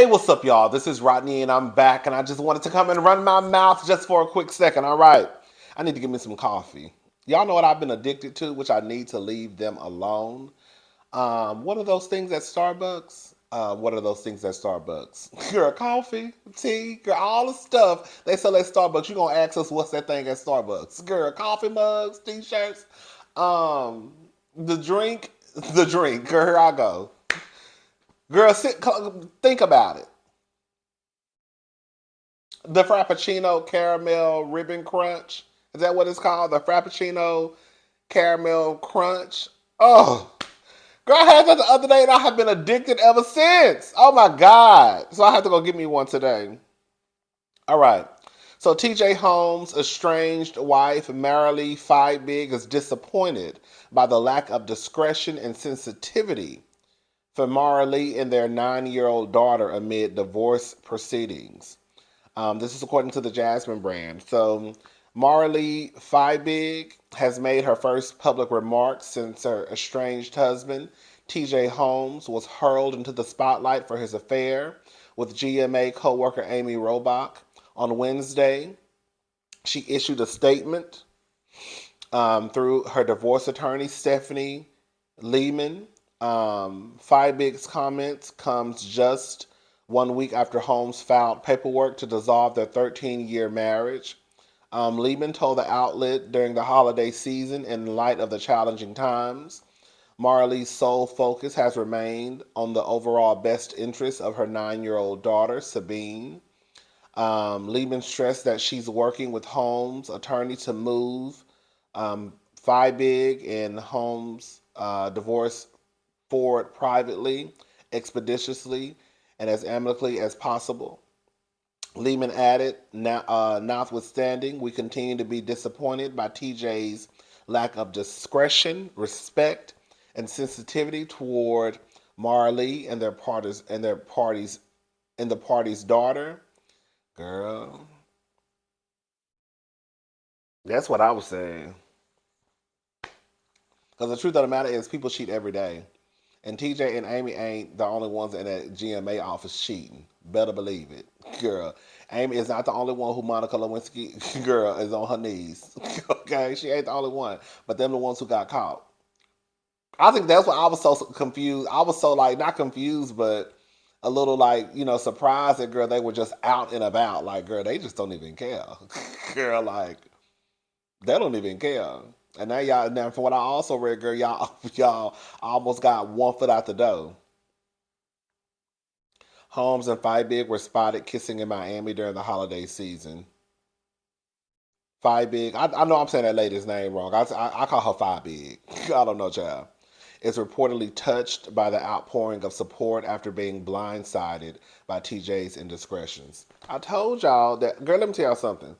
Hey, what's up, y'all? This is Rodney, and I'm back, and I just wanted to come and run my mouth just for a quick second. All right, I need to get me some coffee. Y'all know what I've been addicted to, which I need to leave them alone. What are those things at Starbucks? What are those things at Starbucks? Girl, coffee, tea, girl, all the stuff they sell at Starbucks. You gonna ask us what's that thing at Starbucks? Girl, coffee mugs, t-shirts, um, the drink, the drink. Girl, here I go. Girl, think about it. The Frappuccino Caramel Ribbon Crunch. Is that what it's called? The Frappuccino Caramel Crunch. Oh, girl, I had that the other day and I have been addicted ever since. Oh my God. So I have to go get me one today. All right. So TJ Holmes' estranged wife, Marilee Fiebig, is disappointed by the lack of discretion and sensitivity for Marilee and their 9-year-old daughter amid divorce proceedings. This is according to the Jasmine brand. So, Marilee Fiebig has made her first public remarks since her estranged husband, TJ Holmes, was hurled into the spotlight for his affair with GMA co-worker Amy Robach. On Wednesday, she issued a statement through her divorce attorney, Stephanie Lehman. Fiebig's comments comes just 1 week after Holmes filed paperwork to dissolve their 13-year marriage. Lehman told the outlet during the holiday season, in light of the challenging times, Marilee's sole focus has remained on the overall best interests of her 9-year-old daughter, Sabine. Lehman stressed that she's working with Holmes' attorney to move Fiebig and Holmes' divorce forward privately, expeditiously, and as amicably as possible. Lehman added, notwithstanding, we continue to be disappointed by TJ's lack of discretion, respect, and sensitivity toward Marilee and the party's daughter. Girl, that's what I was saying. Because the truth of the matter is, people cheat every day. And TJ and Amy ain't the only ones in that GMA office cheating. Better believe it. Girl, Amy is not the only one who Monica Lewinsky, girl, is on her knees. Okay? She ain't the only one. But them the ones who got caught. I think that's why I was so confused. I was so, like, not confused, but a little, like, surprised that, girl, they were just out and about. Like, girl, they just don't even care. Girl, like, they don't even care. And now from what I also read, girl, y'all almost got 1 foot out the door. Holmes and Fiebig were spotted kissing in Miami during the holiday season. Fiebig, I know I'm saying that lady's name wrong. I call her Fiebig. I don't know, child. Is reportedly touched by the outpouring of support after being blindsided by TJ's indiscretions. I told y'all that, girl, let me tell y'all something.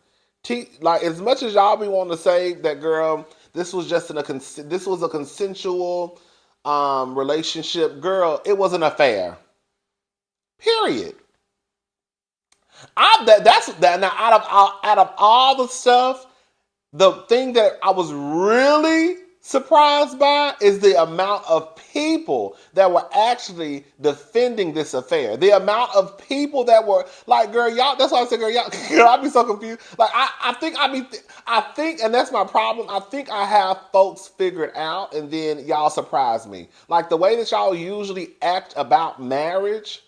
Like, as much as y'all be wanting to say that, girl, this was just this was a consensual relationship, girl, it was an affair. Period. That's that. Now, out of all the stuff, the thing that I was really surprised by is the amount of people that were actually defending this affair. The amount of people that were like, girl, y'all. That's why I said, girl, y'all. Girl, I'd be so confused. Like, I think, and that's my problem. I think I have folks figured out, and then y'all surprise me. Like the way that y'all usually act about marriage.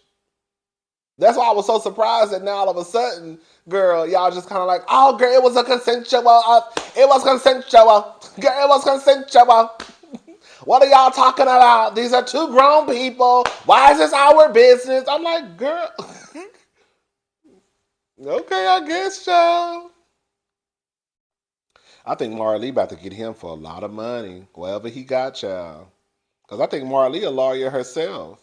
That's why I was so surprised that now all of a sudden, girl, y'all just kind of like, oh, girl, it was a consensual. It was consensual. Girl, it was consensual. What are y'all talking about? These are two grown people. Why is this our business? I'm like, girl. Okay, I guess, y'all. I think Marilee about to get him for a lot of money, wherever he got, y'all. Because I think Marilee a lawyer herself.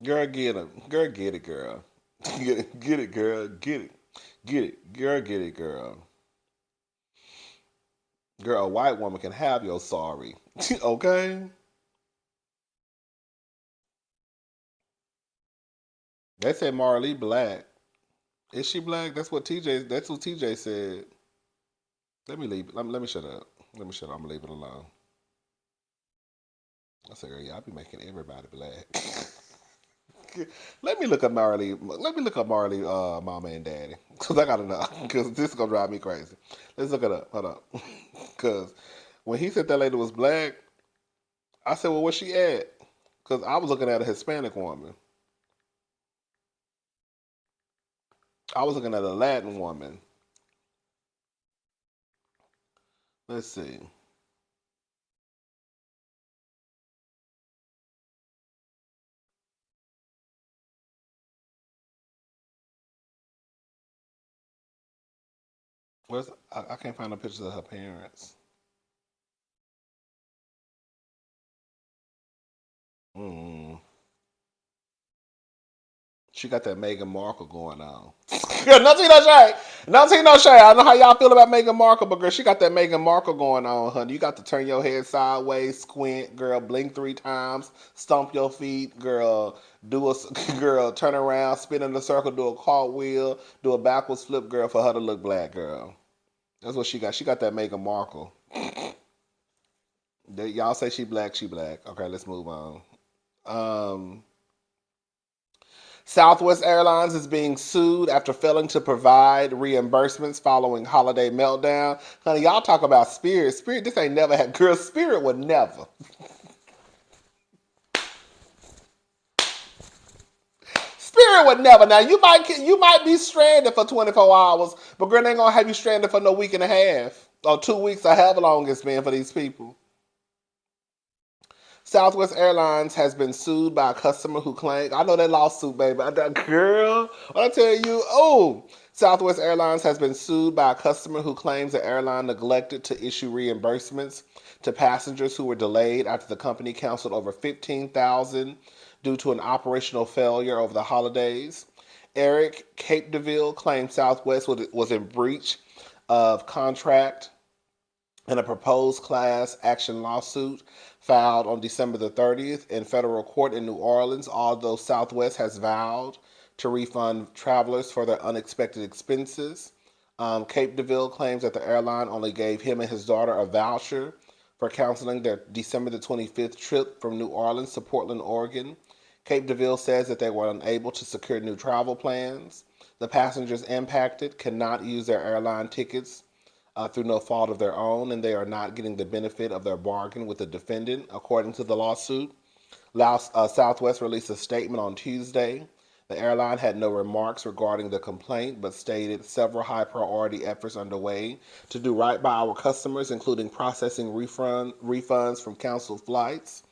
Girl, get him. Girl, get it, girl. Get it, girl. Get it. Get it. Girl, get it, girl. Girl, a white woman can have your sorry. Okay? They said Marilee black. Is she black? That's what TJ said. Let me leave. Let me shut up. Let me shut up. I'm gonna leave it alone. I said, girl, y'all be making everybody black. Let me look up Marilee. Let me look up Marilee, mama and daddy, cause I gotta know, cause this is gonna drive me crazy. Let's look it up. Hold up, cause when he said that lady was black, I said, well, where's she at? Cause I was looking at a Hispanic woman. I was looking at a Latin woman. Let's see. Where's I can't find the pictures of her parents. Mm. She got that Meghan Markle going on. No tea, no shade. No tea, no shade. I know how y'all feel about Meghan Markle, but girl, she got that Meghan Markle going on, honey. You got to turn your head sideways, squint, girl, blink 3 times, stomp your feet, girl, do a girl, turn around, spin in a circle, do a cartwheel, do a backwards flip, girl, for her to look black, girl. That's what she got. She got that Meghan Markle. Y'all say she black, she black. Okay, let's move on. Um, Southwest Airlines is being sued after failing to provide reimbursements following holiday meltdown. Honey, y'all talk about Spirit. Spirit, this ain't never had. Girl, Spirit would never. Spirit would never. Now you might be stranded for 24 hours, but girl, they ain't gonna have you stranded for no week and a half or 2 weeks or however long it's been for these people. Southwest Airlines has been sued by a customer who claimed, I know that lawsuit, baby. Girl, I tell you, oh, Southwest Airlines has been sued by a customer who claims the airline neglected to issue reimbursements to passengers who were delayed after the company canceled over 15,000 due to an operational failure over the holidays. Eric Capdeville claimed Southwest was in breach of contract in a proposed class action lawsuit filed on December the 30th in federal court in New Orleans, although Southwest has vowed to refund travelers for their unexpected expenses. Cape DeVille claims that the airline only gave him and his daughter a voucher for canceling their December the 25th trip from New Orleans to Portland, Oregon. Cape DeVille says that they were unable to secure new travel plans. The passengers impacted cannot use their airline tickets through no fault of their own, and they are not getting the benefit of their bargain with the defendant, according to the lawsuit. Southwest released a statement on Tuesday. The airline had no remarks regarding the complaint, but stated several high priority efforts underway to do right by our customers, including processing refunds from canceled flights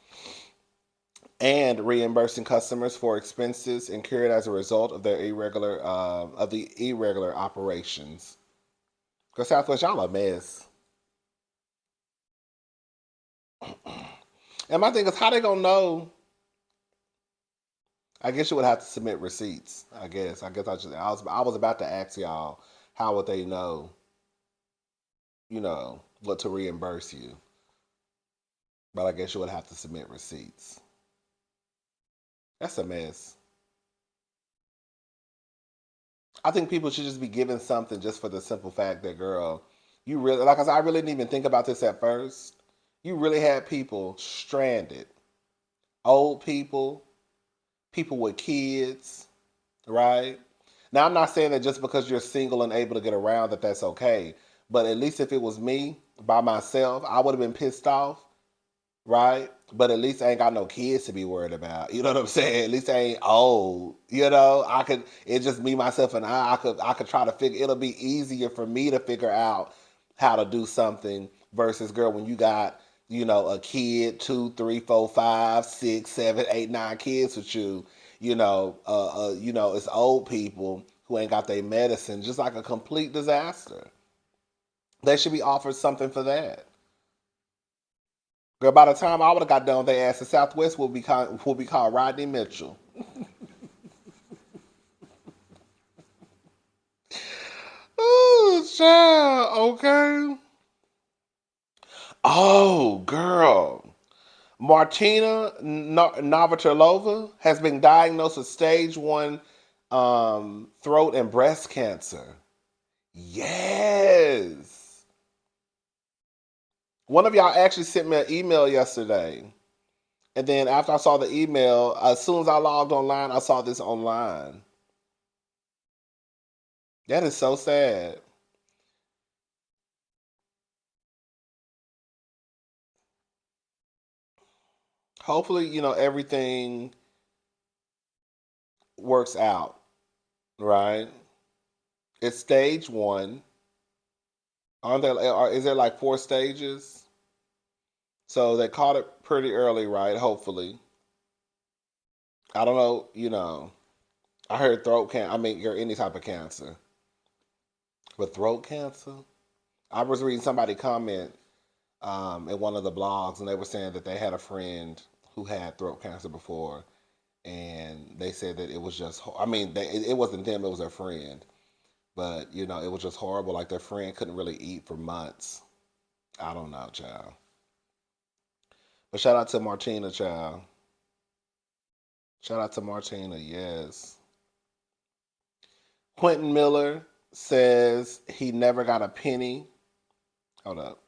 and reimbursing customers for expenses incurred as a result of their irregular operations. Because Southwest, y'all a mess. And my thing is, how they gonna know? I guess you would have to submit receipts. I was about to ask y'all how would they know, what to reimburse you. But I guess you would have to submit receipts. That's a mess. I think people should just be given something just for the simple fact that, girl, you really, like I said, I really didn't even think about this at first. You really had people stranded, old people, people with kids, right? Now, I'm not saying that just because you're single and able to get around that that's okay. But at least if it was me by myself, I would have been pissed off, right? But at least I ain't got no kids to be worried about. You know what I'm saying? At least I ain't old. I could. It's just me, myself, and I could try to figure. It'll be easier for me to figure out how to do something versus, girl, when you got a kid, two, three, four, five, six, seven, eight, nine kids with you. It's old people who ain't got their medicine, just like a complete disaster. They should be offered something for that. Girl, by the time I would have got done with their ass, the Southwest will be called Rodney Mitchell. Oh, child, okay. Oh, girl. Martina Navratilova has been diagnosed with stage 1 throat and breast cancer. Yes. One of y'all actually sent me an email yesterday And then after I saw the email, as soon as I logged online, I saw this online. That is so sad. Hopefully, everything works out, right? It's stage one. Is there like four stages? So they caught it pretty early, right? Hopefully. I don't know, I heard throat cancer. I mean, or any type of cancer. But throat cancer? I was reading somebody comment in one of the blogs, and they were saying that they had a friend who had throat cancer before, and they said that it was just, I mean, it wasn't them, it was their friend. But, it was just horrible. Like their friend couldn't really eat for months. I don't know, child. But shout out to Martina, child. Shout out to Martina, yes. Quentin Miller says he never got a penny. Hold up.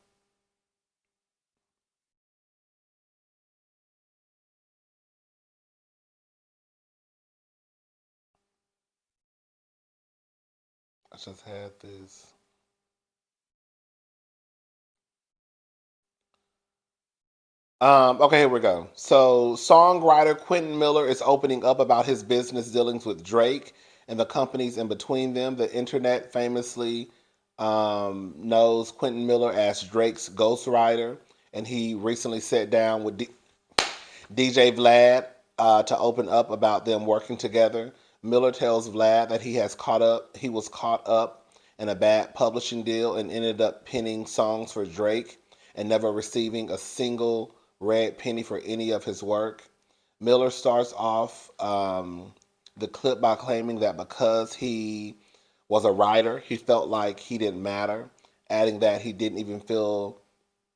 I just had this. Okay, here we go. So, songwriter Quentin Miller is opening up about his business dealings with Drake and the companies in between them. The internet famously knows Quentin Miller as Drake's ghostwriter, and he recently sat down with DJ Vlad to open up about them working together. Miller tells Vlad that he was caught up in a bad publishing deal and ended up penning songs for Drake and never receiving a single red penny for any of his work. Miller starts off the clip by claiming that because he was a writer, he felt like he didn't matter, adding that he didn't even feel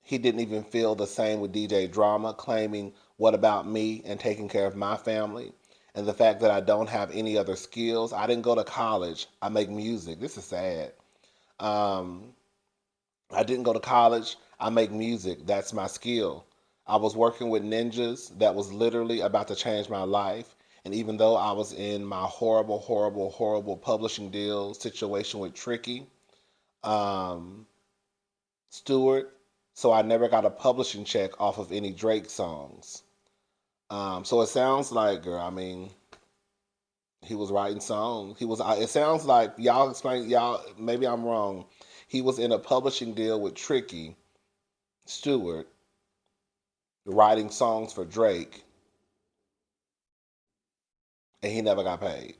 the same with DJ Drama, claiming, "What about me and taking care of my family?" And the fact that I don't have any other skills. I didn't go to college. I make music. This is sad. Um, I didn't go to college. I make music. That's my skill. I was working with ninjas that was literally about to change my life. And even though I was in my horrible, horrible, horrible publishing deal situation with Tricky, um, Stewart, so I never got a publishing check off of any Drake songs. So it sounds like, girl, I mean, he was writing songs. It sounds like, y'all explain, y'all, maybe I'm wrong. He was in a publishing deal with Tricky, Stewart, writing songs for Drake, and he never got paid.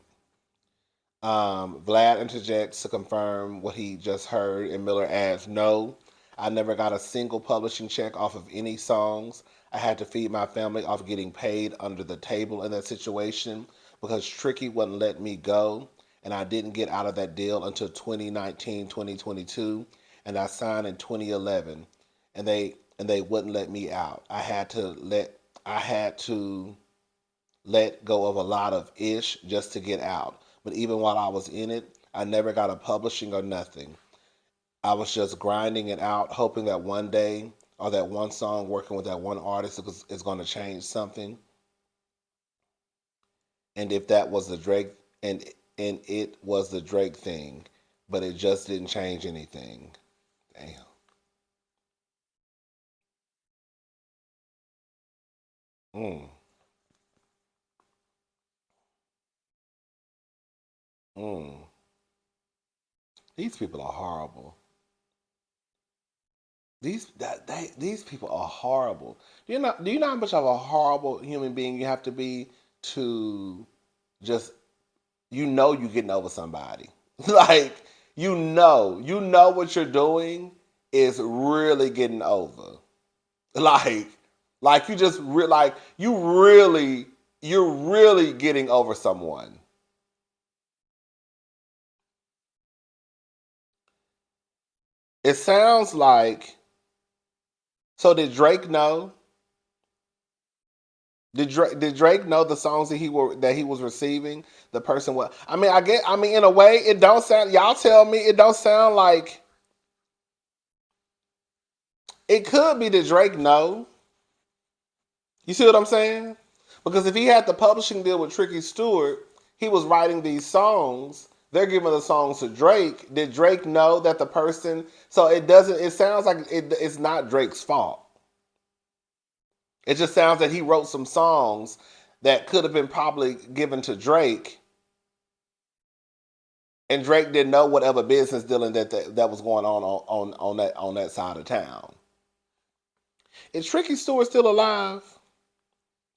Vlad interjects to confirm what he just heard, and Miller adds, "No, I never got a single publishing check off of any songs. I had to feed my family off getting paid under the table in that situation because Tricky wouldn't let me go, and I didn't get out of that deal until 2019, 2022, and I signed in 2011, and they wouldn't let me out. I had to let go of a lot of ish just to get out. But even while I was in it, I never got a publishing or nothing. I was just grinding it out, hoping that one day or that one song working with that one artist is going to change something. And if that was the Drake and it was the Drake thing, but it just didn't change anything. Damn. Mm, mm. These people are horrible. These people are horrible. Do you know how much of a horrible human being you have to be to just you're getting over somebody. Like you know what you're doing is really getting over. Like like you just like you're really getting over someone. It sounds like, so did Drake know? Did Drake know the songs that he was receiving? The person was. I mean, in a way, it don't sound. Y'all tell me it don't sound like it could be that Drake know. You see what I'm saying? Because if he had the publishing deal with Tricky Stewart, he was writing these songs. They're giving the songs to Drake. Did Drake know that the person? So it doesn't. It sounds like it's not Drake's fault. It just sounds that he wrote some songs that could have been probably given to Drake, and Drake didn't know whatever business dealing that was going on that side of town. Is Tricky Stewart still alive?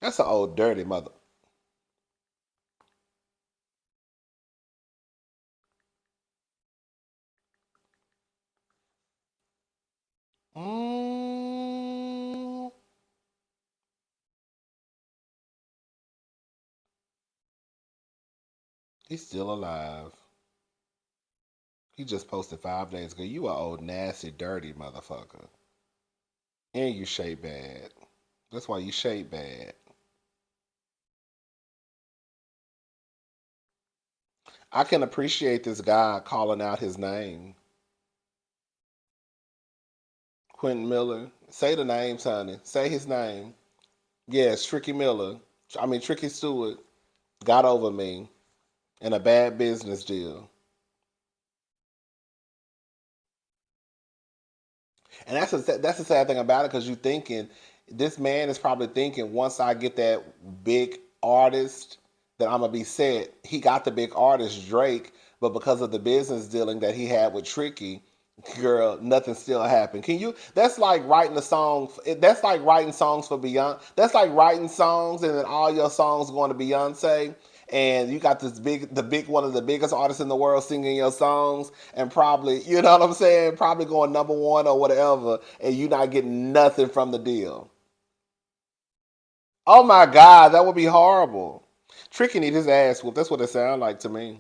That's an old dirty mother. Mm, he's still alive. He just posted 5 days ago. You a old nasty dirty motherfucker. And you shape bad. That's why you shape bad. I can appreciate this guy calling out his name. Quentin Miller. Say the names, honey. Say his name. Yes, Tricky Miller. I mean Tricky Stewart got over me in a bad business deal. And that's the sad thing about it, because you thinking this man is probably thinking, once I get that big artist, that I'm gonna be set. He got the big artist Drake, but because of the business dealing that he had with Tricky, girl, nothing still happened. Can you? That's like writing a song. That's like writing songs for Beyonce. That's like writing songs and then all your songs going to Beyonce, and you got the big one of the biggest artists in the world singing your songs, and probably, you know what I'm saying, probably going number one or whatever, and you not getting nothing from the deal. Oh my God, that would be horrible. Tricky need his ass whooped. That's what it sounds like to me.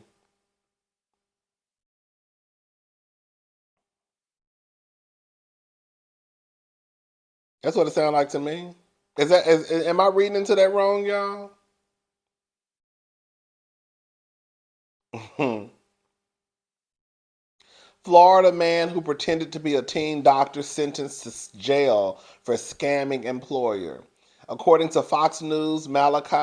That's what it sounds like to me. Am I reading into that wrong, y'all? Florida man who pretended to be a teen doctor sentenced to jail for scamming employer. According to Fox News, Malachi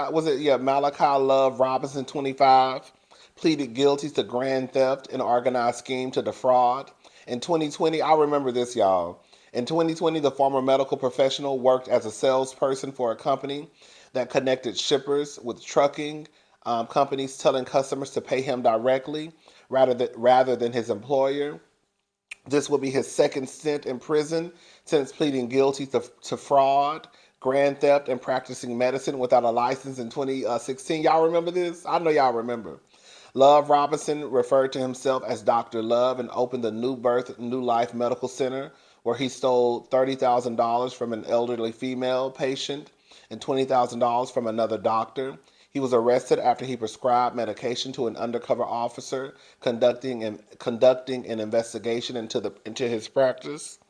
Love Robinson, 25, pleaded guilty to grand theft and organized scheme to defraud. In 2020, I remember this, y'all. In 2020, the former medical professional worked as a salesperson for a company that connected shippers with trucking companies, telling customers to pay him directly rather than his employer. This will be his second stint in prison since pleading guilty to fraud, grand theft, and practicing medicine without a license in 2016. Y'all remember this? I know y'all remember. Love Robinson referred to himself as Dr. Love and opened the New Birth, New Life Medical Center, where he stole $30,000 from an elderly female patient and $20,000 from another doctor. He was arrested after he prescribed medication to an undercover officer conducting an investigation into his practice.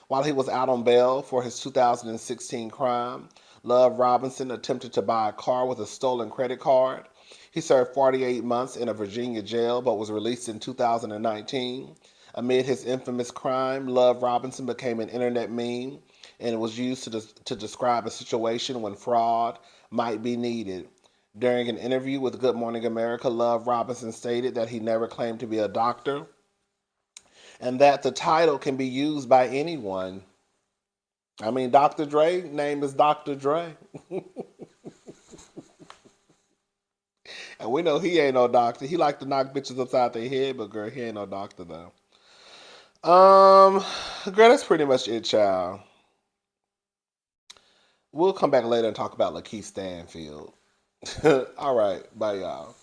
While he was out on bail for his 2016 crime, Love Robinson attempted to buy a car with a stolen credit card. He served 48 months in a Virginia jail but was released in 2019. Amid his infamous crime, Love Robinson became an internet meme and was used to describe a situation when fraud might be needed. During an interview with Good Morning America, Love Robinson stated that he never claimed to be a doctor and that the title can be used by anyone. I mean, Dr. Dre, name is Dr. Dre. And we know he ain't no doctor. He like to knock bitches upside their head, but girl, he ain't no doctor though. Girl, that's pretty much it, child. We'll come back later and talk about Lakeith Stanfield. All right, bye, y'all.